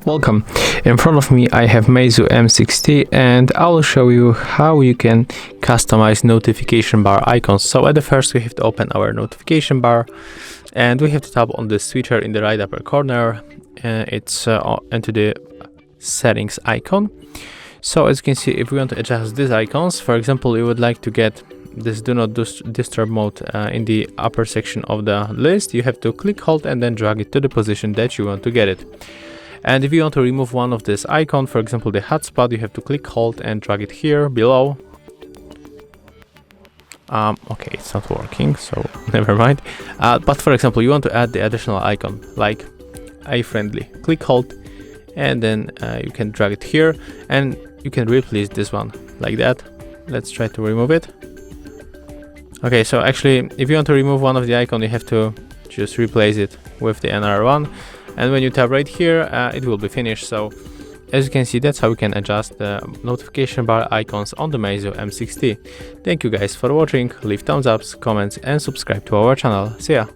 Welcome. In front of me I have MEIZU M6T, and I will show you how you can customize notification bar icons. So at the first we have to open our notification bar, and we have to tap on the switcher in the right upper corner. It's into the settings icon. So as you can see, if we want to adjust these icons, for example, you would like to get this do not disturb mode in the upper section of the list, you have to click, hold, and then drag it to the position that you want to get it. And if you want to remove one of this icon, for example the hotspot, you have to click, hold, and drag it here below. Okay, it's not working, so never mind. But for example, you want to add the additional icon like iFriendly. Click, hold, and then you can drag it here, and you can replace this one like that. Let's try to remove it. Okay, so actually, if you want to remove one of the icon, you have to just replace it with the another one. And when you tap right here, it will be finished. So as you can see, that's how we can adjust the notification bar icons on the MEIZU M6T. Thank you guys for watching. Leave thumbs ups, comments, and subscribe to our channel. See ya!